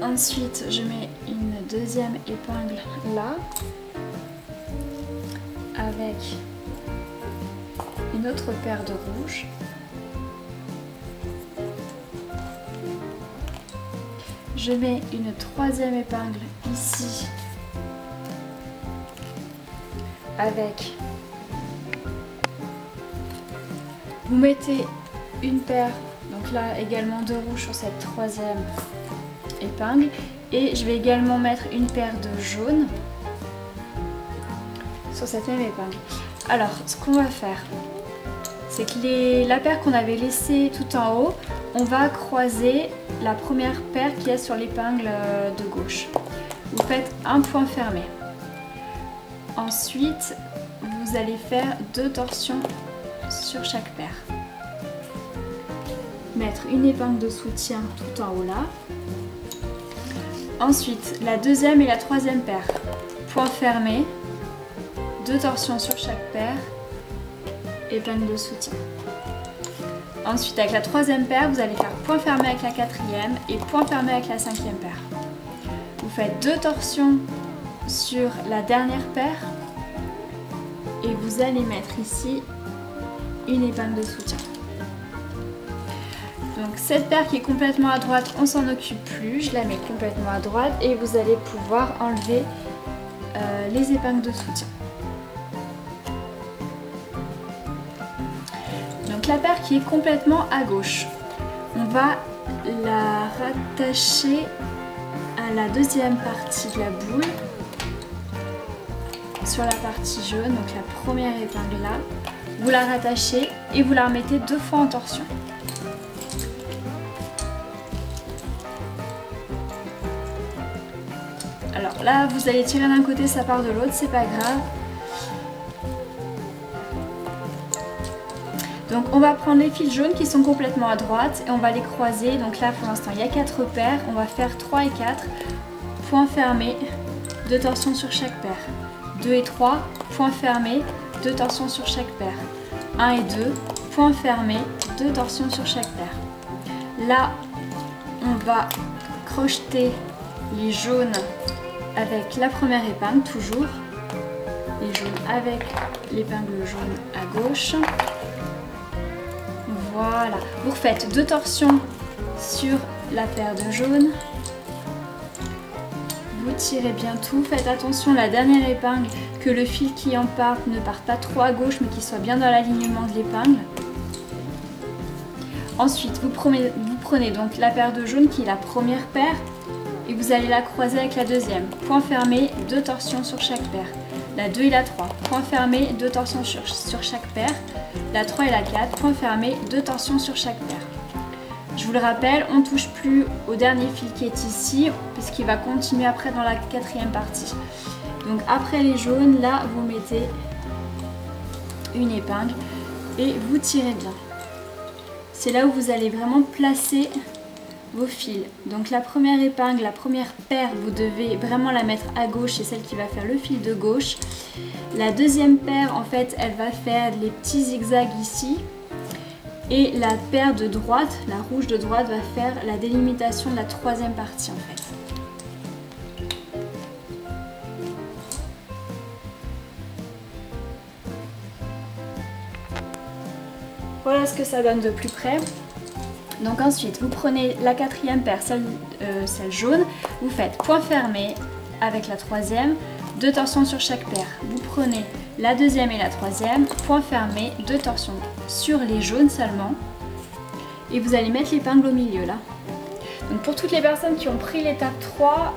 Ensuite, je mets une deuxième épingle là, avec une autre paire de rouge. Je mets une troisième épingle ici, avec... Vous mettez une paire, donc là également de rouge sur cette troisième épingle, et je vais également mettre une paire de jaune sur cette même épingle. Alors ce qu'on va faire, c'est que la paire qu'on avait laissée tout en haut, on va croiser la première paire qu'il y a sur l'épingle de gauche. Vous faites un point fermé. Ensuite, vous allez faire 2 torsions sur chaque paire. Mettre une épingle de soutien tout en haut là. Ensuite, la deuxième et la troisième paire. Point fermé, 2 torsions sur chaque paire, épingle de soutien. Ensuite, avec la troisième paire, vous allez faire point fermé avec la quatrième et point fermé avec la cinquième paire. Vous faites 2 torsions sur la dernière paire et vous allez mettre ici une épingle de soutien. Donc cette paire qui est complètement à droite, on s'en occupe plus, je la mets complètement à droite et vous allez pouvoir enlever les épingles de soutien. Donc la paire qui est complètement à gauche, on va la rattacher à la deuxième partie de la boule, sur la partie jaune, donc la première épingle là, vous la rattachez et vous la remettez 2 fois en torsion. Alors là, vous allez tirer d'un côté, ça part de l'autre, c'est pas grave. Donc on va prendre les fils jaunes qui sont complètement à droite et on va les croiser. Donc là pour l'instant il y a 4 paires, on va faire 3 et 4, point fermé, 2 torsions sur chaque paire. 2 et 3, point fermé, 2 torsions sur chaque paire. 1 et 2, point fermé, 2 torsions sur chaque paire. Là on va crocheter les jaunes avec la première épingle, toujours. Les jaunes avec l'épingle jaune à gauche. Voilà, vous refaites 2 torsions sur la paire de jaune. Vous tirez bien tout, faites attention la dernière épingle, que le fil qui en parte ne parte pas trop à gauche mais qu'il soit bien dans l'alignement de l'épingle. Ensuite, vous prenez donc la paire de jaune qui est la première paire et vous allez la croiser avec la deuxième. Point fermé, 2 torsions sur chaque paire. La 2 et la 3, point fermé, 2 torsions sur chaque paire. La 3 et la 4, point fermé, 2 torsions sur chaque paire. Je vous le rappelle, on ne touche plus au dernier fil qui est ici, puisqu'il va continuer après dans la quatrième partie. Donc après les jaunes, là vous mettez une épingle et vous tirez bien. C'est là où vous allez vraiment placer vos fils. Donc la première épingle, la première paire, vous devez vraiment la mettre à gauche, c'est celle qui va faire le fil de gauche. La deuxième paire, en fait, elle va faire les petits zigzags ici. Et la paire de droite, la rouge de droite, va faire la délimitation de la troisième partie en fait. Voilà ce que ça donne de plus près. Donc ensuite, vous prenez la quatrième paire, celle jaune, vous faites point fermé avec la troisième, 2 torsions sur chaque paire. Vous prenez la deuxième et la troisième, point fermé, 2 torsions sur les jaunes seulement. Et vous allez mettre l'épingle au milieu là. Donc pour toutes les personnes qui ont pris l'étape 3,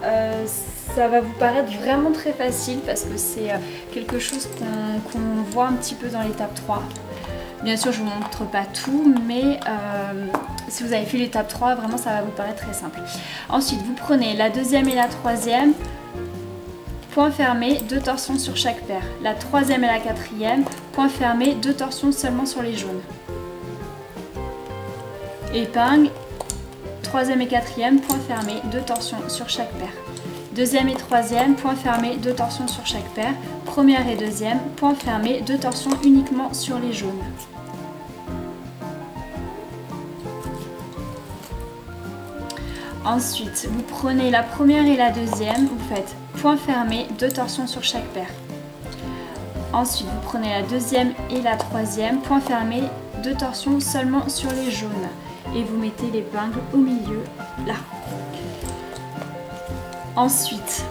ça va vous paraître vraiment très facile parce que c'est quelque chose qu'on voit un petit peu dans l'étape 3. Bien sûr, je ne vous montre pas tout, mais si vous avez fait l'étape 3, vraiment ça va vous paraître très simple. Ensuite, vous prenez la deuxième et la troisième, point fermé, 2 torsions sur chaque paire. La troisième et la quatrième, point fermé, 2 torsions seulement sur les jaunes. Épingle, troisième et quatrième, point fermé, 2 torsions sur chaque paire. Deuxième et troisième, point fermé, 2 torsions sur chaque paire. Première et deuxième, point fermé, 2 torsions uniquement sur les jaunes. Ensuite, vous prenez la première et la deuxième, vous faites point fermé, 2 torsions sur chaque paire. Ensuite, vous prenez la deuxième et la troisième, point fermé, 2 torsions seulement sur les jaunes. Et vous mettez l'épingle au milieu, là. Ensuite,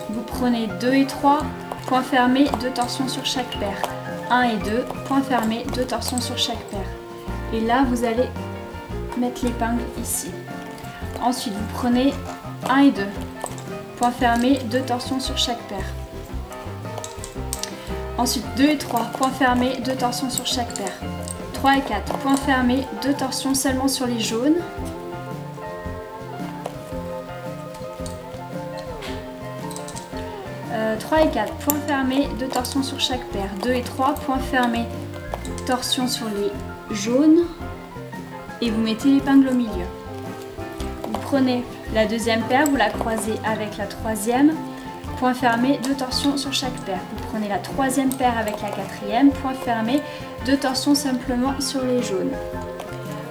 vous prenez 2 et 3, point fermé, 2 torsions sur chaque paire. 1 et 2, point fermé, 2 torsions sur chaque paire. Et là, vous allez mettre l'épingle ici. Ensuite, vous prenez 1 et 2, point fermé, 2 torsions sur chaque paire. Ensuite, 2 et 3, point fermé, 2 torsions sur chaque paire. 3 et 4, point fermé, 2 torsions seulement sur les jaunes. 3 et 4, point fermé, 2 torsions sur chaque paire. 2 et 3, point fermé, torsion sur les jaunes. Et vous mettez l'épingle au milieu. Vous prenez la deuxième paire, vous la croisez avec la troisième. Point fermé, 2 torsions sur chaque paire. Vous prenez la troisième paire avec la quatrième, point fermé, 2 torsions simplement sur les jaunes.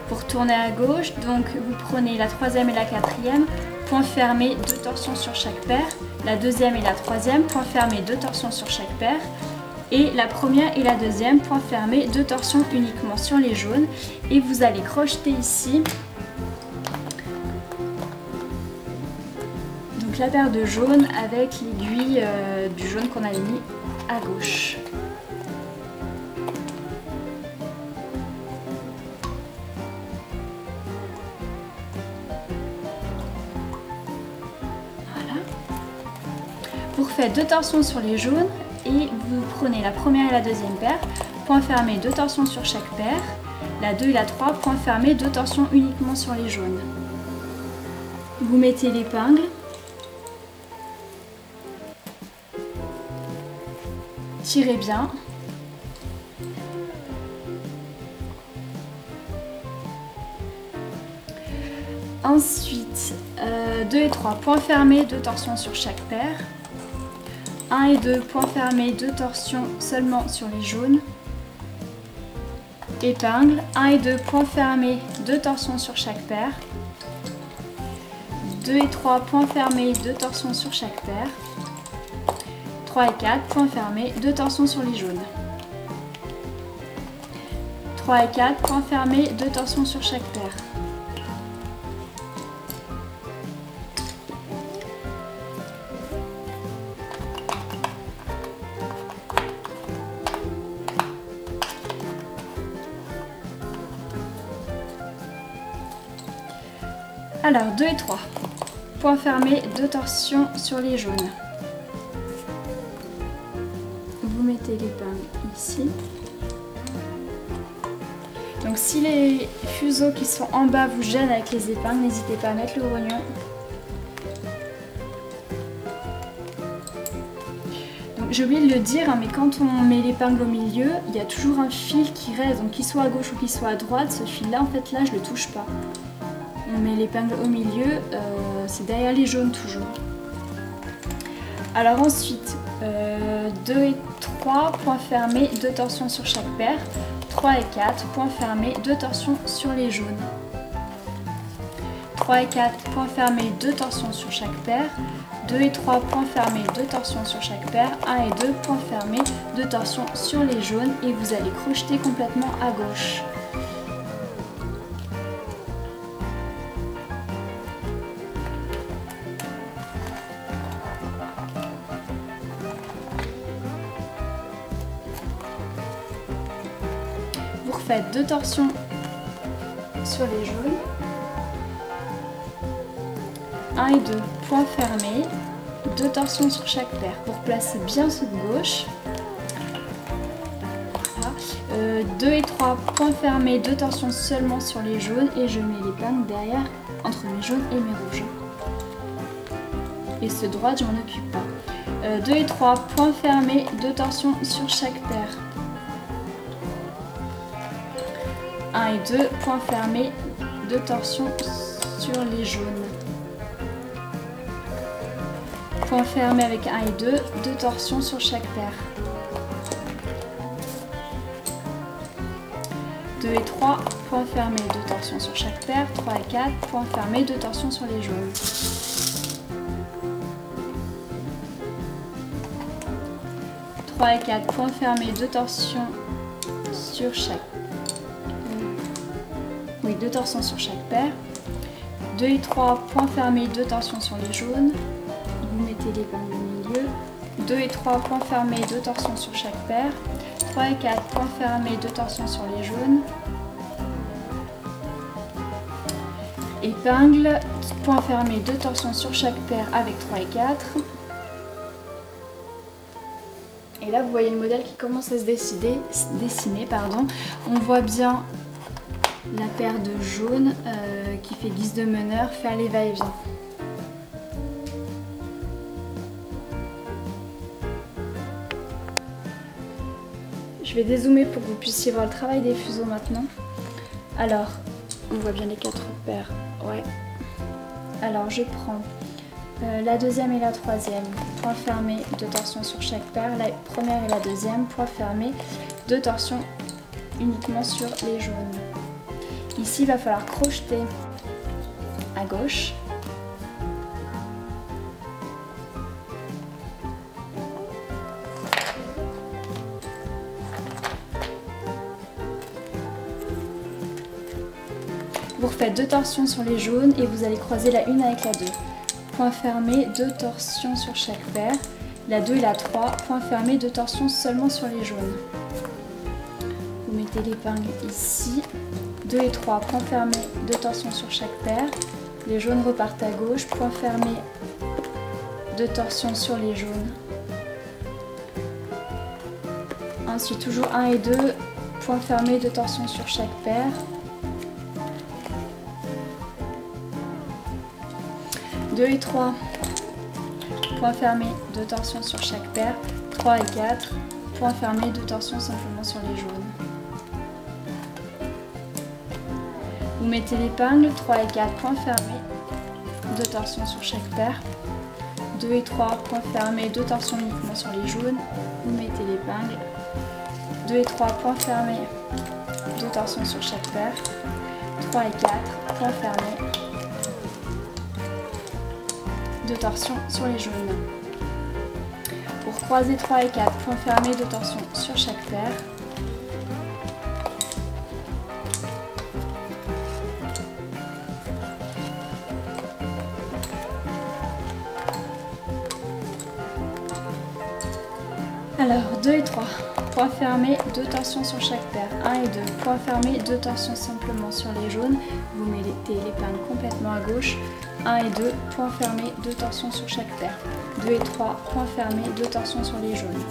Pour tourner à gauche, donc vous prenez la troisième et la quatrième, point fermé, 2 torsions sur chaque paire. La deuxième et la troisième, point fermé, 2 torsions sur chaque paire. Et la première et la deuxième, point fermé, 2 torsions uniquement sur les jaunes. Et vous allez crocheter ici. Donc la paire de jaune avec l'aiguille du jaune qu'on avait mis à gauche. Voilà. Vous refaites 2 torsions sur les jaunes et vous prenez la première et la deuxième paire, point fermé, 2 torsions sur chaque paire. La 2 et la 3, point fermé, 2 torsions uniquement sur les jaunes. Vous mettez l'épingle. Tirez bien. Ensuite, 2 et 3, point fermé, 2 torsions sur chaque paire. 1 et 2, point fermé, 2 torsions seulement sur les jaunes. Épingle. 1 et 2, point fermé, 2 torsions sur chaque paire. 2 et 3, point fermé, 2 torsions sur chaque paire. 3 et 4, point fermé, 2 torsions sur les jaunes. 3 et 4, point fermé, 2 torsions sur chaque paire. Alors, 2 et 3, point fermé, 2 torsions sur les jaunes. Vous mettez l'épingle ici. Donc si les fuseaux qui sont en bas vous gênent avec les épingles, n'hésitez pas à mettre le rognon. Donc j'ai oublié de le dire, hein, mais quand on met l'épingle au milieu, il y a toujours un fil qui reste, donc qu'il soit à gauche ou qu'il soit à droite, ce fil là en fait là je le touche pas. On met l'épingle au milieu, c'est derrière les jaunes toujours. Alors ensuite, 2 et 3, point fermé, 2 torsions sur chaque paire. 3 et 4, point fermé, 2 torsions sur les jaunes. 3 et 4, point fermé, 2 torsions sur chaque paire. 2 et 3, point fermé, 2 torsions sur chaque paire. 1 et 2, point fermé, 2 torsions sur les jaunes. Et vous allez crocheter complètement à gauche. Faites 2 torsions sur les jaunes, 1 et 2, point fermé, 2 torsions sur chaque paire. Vous replacez bien ceux de gauche. Voilà. 2 et 3, point fermé, 2 torsions seulement sur les jaunes et je mets l'épingle derrière entre mes jaunes et mes rouges. Et ce droit, je m'en occupe pas. 2 et 3, point fermé, 2 torsions sur chaque paire. 1 et 2, point fermé, 2 torsions sur les jaunes. Point fermé avec 1 et 2, 2 torsions sur chaque paire. 2 et 3, point fermé, 2 torsions sur chaque paire. 3 et 4, point fermé, 2 torsions sur les jaunes. 3 et 4, point fermé, 2 torsions sur chaque. Oui, 2 torsions sur chaque paire. 2 et 3, point fermé, 2 torsions sur les jaunes. Vous mettez l'épingle au milieu. 2 et 3, point fermé, 2 torsions sur chaque paire. 3 et 4, point fermé, 2 torsions sur les jaunes. Épingle, point fermé, 2 torsions sur chaque paire avec 3 et 4. Et là, vous voyez le modèle qui commence à se dessiner. On voit bien la paire de jaune qui fait guise de meneur faire les va-et-vient. Je vais dézoomer pour que vous puissiez voir le travail des fuseaux maintenant. Alors, on voit bien les 4 paires. Ouais. Alors, je prends la deuxième et la troisième, point fermé, 2 torsions sur chaque paire. La première et la deuxième, point fermé, 2 torsions uniquement sur les jaunes. Ici, il va falloir crocheter à gauche. Vous refaites 2 torsions sur les jaunes et vous allez croiser la une avec la 2. Point fermé, 2 torsions sur chaque paire. La 2 et la 3, point fermé, 2 torsions seulement sur les jaunes. Vous mettez l'épingle ici. 2 et 3, point fermé, 2 torsions sur chaque paire. Les jaunes repartent à gauche, point fermé, 2 torsions sur les jaunes. Ensuite, toujours 1 et 2, point fermé, 2 torsions sur chaque paire. 2 et 3, point fermé, 2 torsions sur chaque paire. 3 et 4, point fermé, 2 torsions simplement sur les jaunes. Vous mettez l'épingle, 3 et 4, point fermé, 2 torsions sur chaque paire. 2 et 3, point fermé, 2 torsions uniquement sur les jaunes. Vous mettez l'épingle, 2 et 3, point fermé, 2 torsions sur chaque paire. 3 et 4, point fermé, 2 torsions sur les jaunes. Pour croiser 3 et 4, point fermé, 2 torsions sur chaque paire. Alors 2 et 3, point fermé, 2 torsions sur chaque paire. 1 et 2, point fermé, 2 torsions simplement sur les jaunes. Vous mettez l'épingle complètement à gauche. 1 et 2, point fermé, 2 torsions sur chaque paire. 2 et 3, point fermé, 2 torsions sur les jaunes.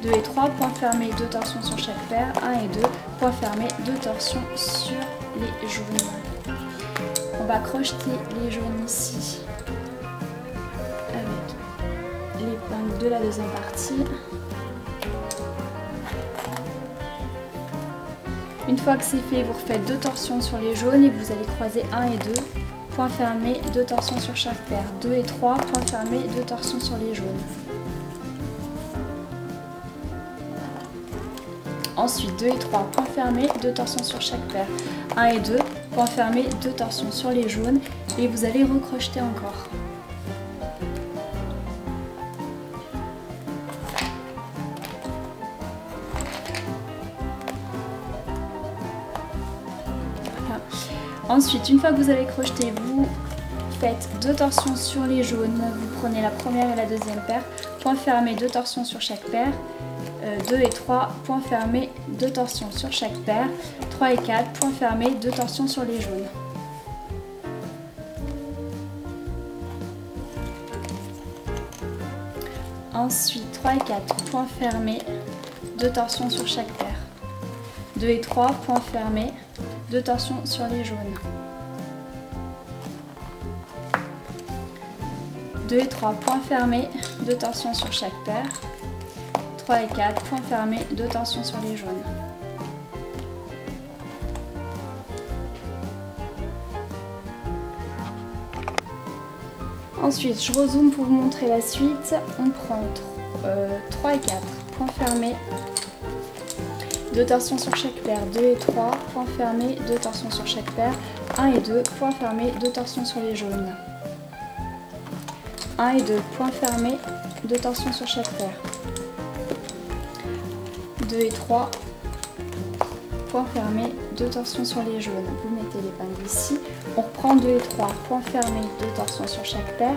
2 et 3, point fermé, 2 torsions sur chaque paire. 1 et 2, point fermé, 2 torsions sur les jaunes. On va crocheter les jaunes ici avec l'épingle de la deuxième partie. Une fois que c'est fait, vous refaites 2 torsions sur les jaunes et vous allez croiser 1 et 2, point fermé, 2 torsions sur chaque paire. 2 et 3, point fermé, 2 torsions sur les jaunes. Ensuite, 2 et 3, point fermé, 2 torsions sur chaque paire. 1 et 2, point fermé, 2 torsions sur les jaunes et vous allez recrocheter encore. Ensuite, une fois que vous avez crocheté, vous faites 2 torsions sur les jaunes. Vous prenez la première et la deuxième paire. Point fermé, 2 torsions sur chaque paire. 2 et 3, point fermé, 2 torsions sur chaque paire. 3 et 4, point fermé, 2 torsions sur les jaunes. Ensuite, 3 et 4, point fermé, 2 torsions sur chaque paire. 2 et 3, point fermé, 2 torsions sur les jaunes. 2 et 3, point fermé, 2 torsions sur chaque paire. 3 et 4, point fermé, 2 torsions sur les jaunes. Ensuite, je rezoome pour vous montrer la suite. On prend 3 et 4, point fermé, 2 torsions sur chaque paire, 2 et 3, point fermé, 2 torsions sur chaque paire, 1 et 2, point fermé, 2 torsions sur les jaunes. 1 et 2, point fermé, 2 torsions sur chaque paire. 2 et 3, point fermé, 2 torsions sur les jaunes. Vous mettez l'épingle ici. On reprend 2 et 3, point fermé, 2 torsions sur chaque paire.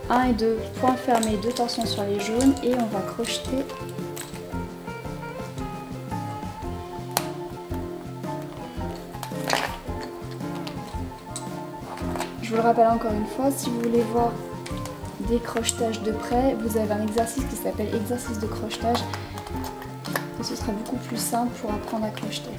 1 et 2, point fermé, 2 torsions sur les jaunes. Et on va crocheter. Je vous le rappelle encore une fois, si vous voulez voir des crochetages de près, vous avez un exercice qui s'appelle exercice de crochetage. Et ce sera beaucoup plus simple pour apprendre à crocheter.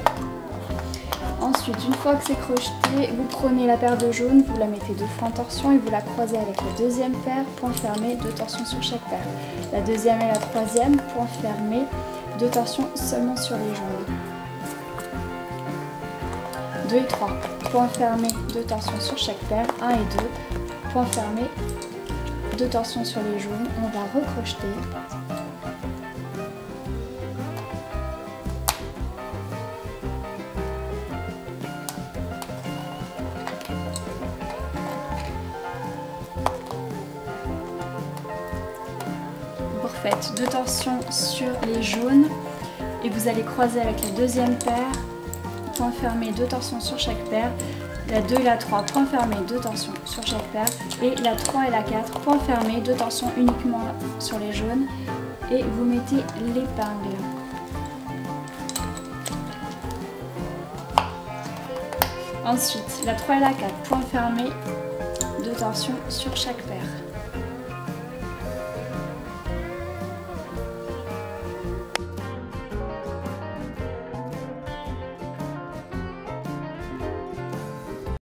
Ensuite, une fois que c'est crocheté, vous prenez la paire de jaune, vous la mettez 2 fois en torsion et vous la croisez avec la deuxième paire, point fermé, 2 torsions sur chaque paire. La deuxième et la troisième, point fermé, 2 torsions seulement sur les jaunes. 2 et 3, point fermé, 2 torsions sur chaque paire. 1 et 2, point fermé, 2 torsions sur les jaunes. On va recrocheter. Faites 2 torsions sur les jaunes et vous allez croiser avec la deuxième paire, point fermé, 2 torsions sur chaque paire, la 2 et la 3, point fermé, 2 torsions sur chaque paire, et la 3 et la 4, point fermé, 2 torsions uniquement sur les jaunes, et vous mettez l'épingle. Ensuite, la 3 et la 4, point fermé, 2 torsions sur chaque paire.